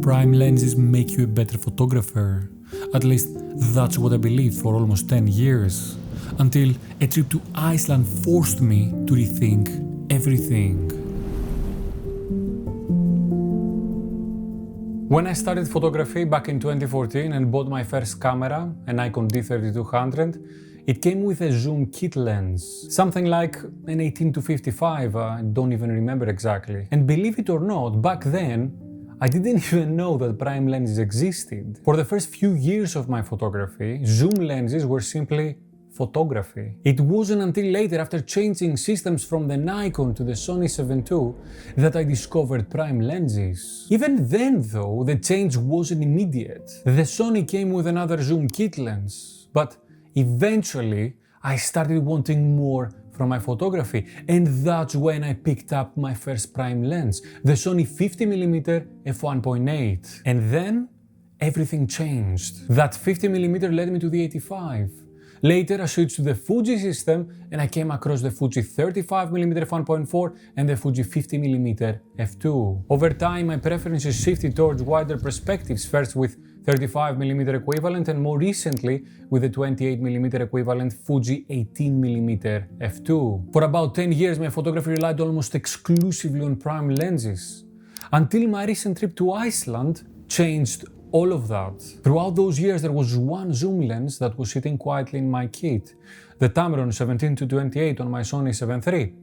prime lenses make you a better photographer. At least that's what I believed for almost 10 years. Until a trip to Iceland forced me to rethink everything. When I started photography back in 2014 and bought my first camera, an Nikon D3200, it came with a zoom kit lens, something like an 18-55, I don't even remember exactly. And believe it or not, back then, I didn't even know that prime lenses existed. For the first few years of my photography, zoom lenses were simply photography. It wasn't until later, after changing systems from the Nikon to the Sony A7III II, that I discovered prime lenses. Even then though, the change wasn't immediate. The Sony came with another zoom kit lens, but eventually I started wanting more from my photography, and that's when I picked up my first prime lens, the Sony 50mm f1.8. And then everything changed. That 50mm led me to the 85. Later I switched to the Fuji system and I came across the Fuji 35mm f1.4 and the Fuji 50mm f2. Over time my preferences shifted towards wider perspectives, first with 35mm equivalent and more recently with the 28mm equivalent Fuji 18mm f2. For about 10 years my photography relied almost exclusively on prime lenses, until my recent trip to Iceland changed all of that. Throughout those years there was one zoom lens that was sitting quietly in my kit, the Tamron 17-28 on my Sony A7 III.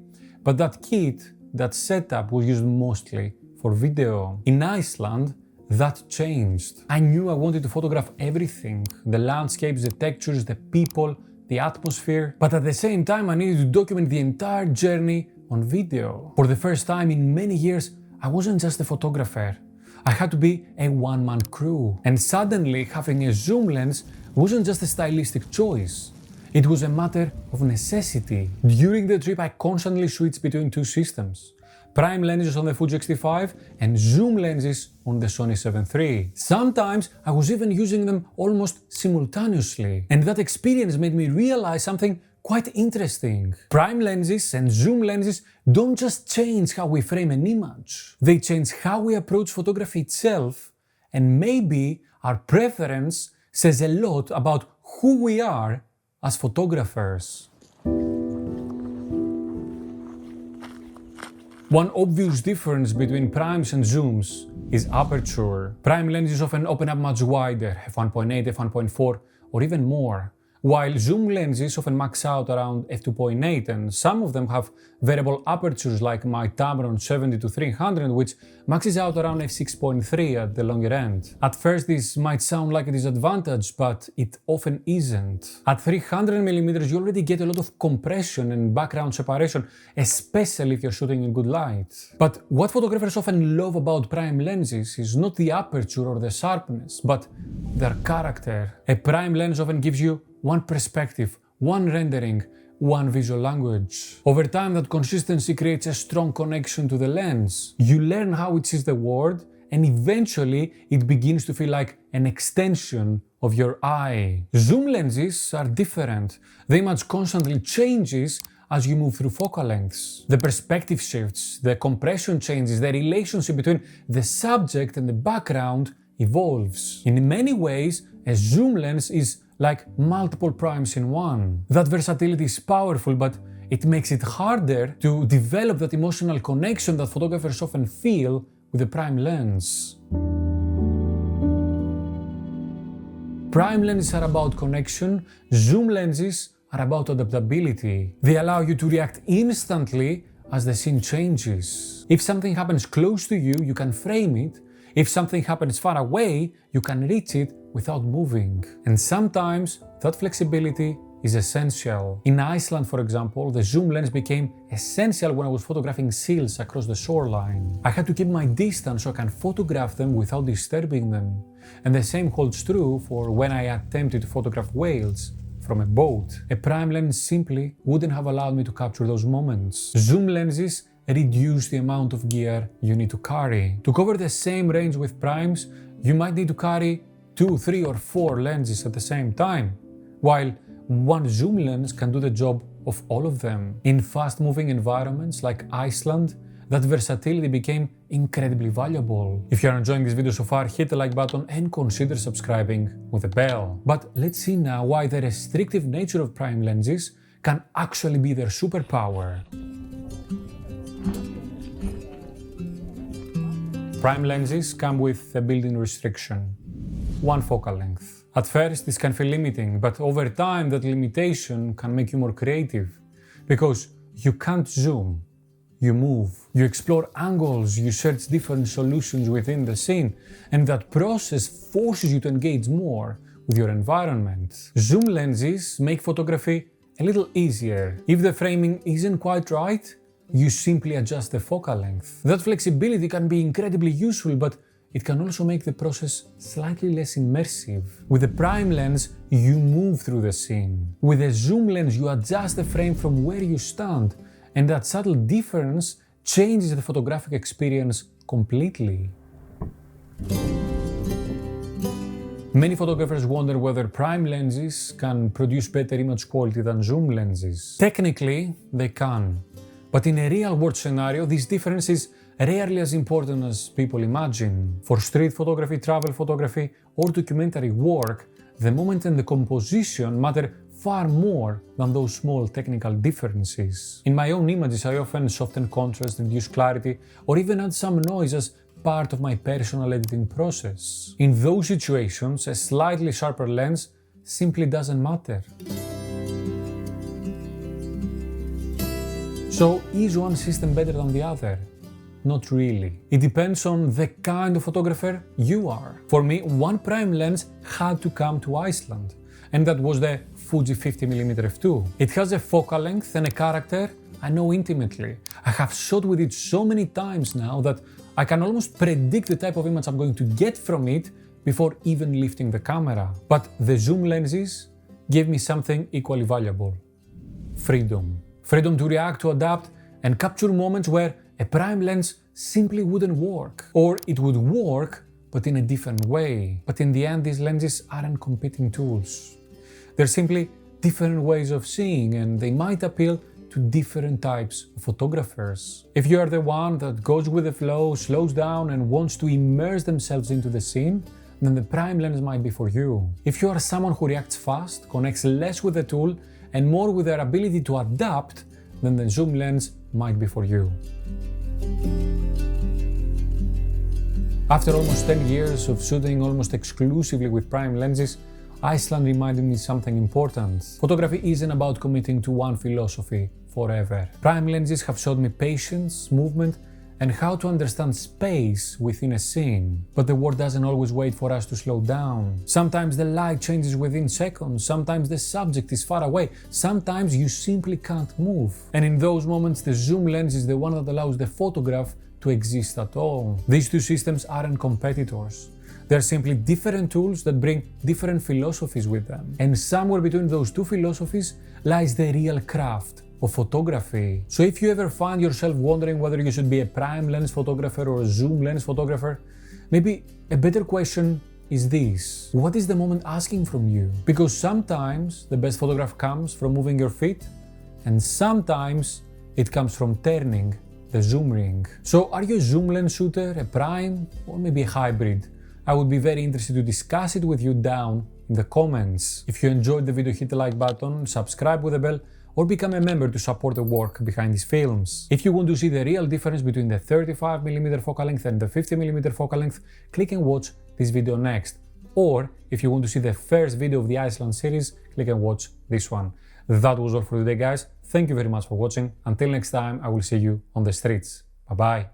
But that kit, that setup was used mostly for video. In Iceland, that changed. I knew I wanted to photograph everything, the landscapes, the textures, the people, the atmosphere, but at the same time I needed to document the entire journey on video. For the first time in many years, I wasn't just a photographer. I had to be a one-man crew. And suddenly, having a zoom lens wasn't just a stylistic choice. It was a matter of necessity. During the trip, I constantly switched between two systems: prime lenses on the Fuji X-T5 and zoom lenses on the Sony A7 III. Sometimes I was even using them almost simultaneously. And that experience made me realize something quite interesting. Prime lenses and zoom lenses don't just change how we frame an image. They change how we approach photography itself, and maybe our preference says a lot about who we are as photographers. One obvious difference between primes and zooms is aperture. Prime lenses often open up much wider, f1.8, f1.4, or even more, while zoom lenses often max out around f2.8, and some of them have variable apertures like my Tamron 70-300, which maxes out around f6.3 at the longer end. At first this might sound like a disadvantage, but it often isn't. At 300mm you already get a lot of compression and background separation, especially if you're shooting in good light. But what photographers often love about prime lenses is not the aperture or the sharpness, but their character. A prime lens often gives you one perspective, one rendering, one visual language. Over time, that consistency creates a strong connection to the lens. You learn how it sees the world, and eventually it begins to feel like an extension of your eye. Zoom lenses are different. The image constantly changes as you move through focal lengths. The perspective shifts, the compression changes, the relationship between the subject and the background evolves. In many ways, a zoom lens is like multiple primes in one. That versatility is powerful, but it makes it harder to develop that emotional connection that photographers often feel with the prime lens. Prime lenses are about connection, zoom lenses are about adaptability. They allow you to react instantly as the scene changes. If something happens close to you, you can frame it. If something happens far away, you can reach it without moving. And sometimes that flexibility is essential. In Iceland, for example, the zoom lens became essential when I was photographing seals across the shoreline. I had to keep my distance so I can photograph them without disturbing them. And the same holds true for when I attempted to photograph whales from a boat. A prime lens simply wouldn't have allowed me to capture those moments. Zoom lenses reduce the amount of gear you need to carry. To cover the same range with primes, you might need to carry 2, 3 or 4 lenses at the same time, while one zoom lens can do the job of all of them. In fast-moving environments like Iceland, that versatility became incredibly valuable. If you are enjoying this video so far, hit the like button and consider subscribing with a bell. But let's see now why the restrictive nature of prime lenses can actually be their superpower. Prime lenses come with a built-in restriction: one focal length. At first, this can feel limiting, but over time, that limitation can make you more creative. Because you can't zoom, you move, you explore angles, you search different solutions within the scene, and that process forces you to engage more with your environment. Zoom lenses make photography a little easier. If the framing isn't quite right, you simply adjust the focal length. That flexibility can be incredibly useful, but it can also make the process slightly less immersive. With a prime lens, you move through the scene. With a zoom lens, you adjust the frame from where you stand, and that subtle difference changes the photographic experience completely. Many photographers wonder whether prime lenses can produce better image quality than zoom lenses. Technically, they can. But in a real-world scenario, this difference is rarely as important as people imagine. For street photography, travel photography, or documentary work, the moment and the composition matter far more than those small technical differences. In my own images, I often soften contrast, reduce clarity, or even add some noise as part of my personal editing process. In those situations, a slightly sharper lens simply doesn't matter. So, is one system better than the other? Not really. It depends on the kind of photographer you are. For me, one prime lens had to come to Iceland, and that was the Fuji 50mm f2. It has a focal length and a character I know intimately. I have shot with it so many times now that I can almost predict the type of image I'm going to get from it before even lifting the camera. But the zoom lenses gave me something equally valuable: freedom. Freedom to react, to adapt, and capture moments where a prime lens simply wouldn't work. Or it would work, but in a different way. But in the end, these lenses aren't competing tools. They're simply different ways of seeing, and they might appeal to different types of photographers. If you are the one that goes with the flow, slows down, and wants to immerse themselves into the scene, then the prime lens might be for you. If you are someone who reacts fast, connects less with the tool, and more with their ability to adapt, then the zoom lens might be for you. After almost 10 years of shooting almost exclusively with prime lenses, Iceland reminded me something important. Photography isn't about committing to one philosophy forever. Prime lenses have showed me patience, movement, and how to understand space within a scene. But the world doesn't always wait for us to slow down. Sometimes the light changes within seconds, sometimes the subject is far away, sometimes you simply can't move. And in those moments, the zoom lens is the one that allows the photograph to exist at all. These two systems aren't competitors. They're simply different tools that bring different philosophies with them. And somewhere between those two philosophies lies the real craft of photography. So if you ever find yourself wondering whether you should be a prime lens photographer or a zoom lens photographer, maybe a better question is this: what is the moment asking from you? Because sometimes the best photograph comes from moving your feet, and sometimes it comes from turning the zoom ring. So are you a zoom lens shooter, a prime, or maybe a hybrid? I would be very interested to discuss it with you down in the comments. If you enjoyed the video, hit the like button, subscribe with a bell, or become a member to support the work behind these films. If you want to see the real difference between the 35mm focal length and the 50mm focal length, click and watch this video next. Or if you want to see the first video of the Iceland series, click and watch this one. That was all for today, guys. Thank you very much for watching. Until next time, I will see you on the streets. Bye bye.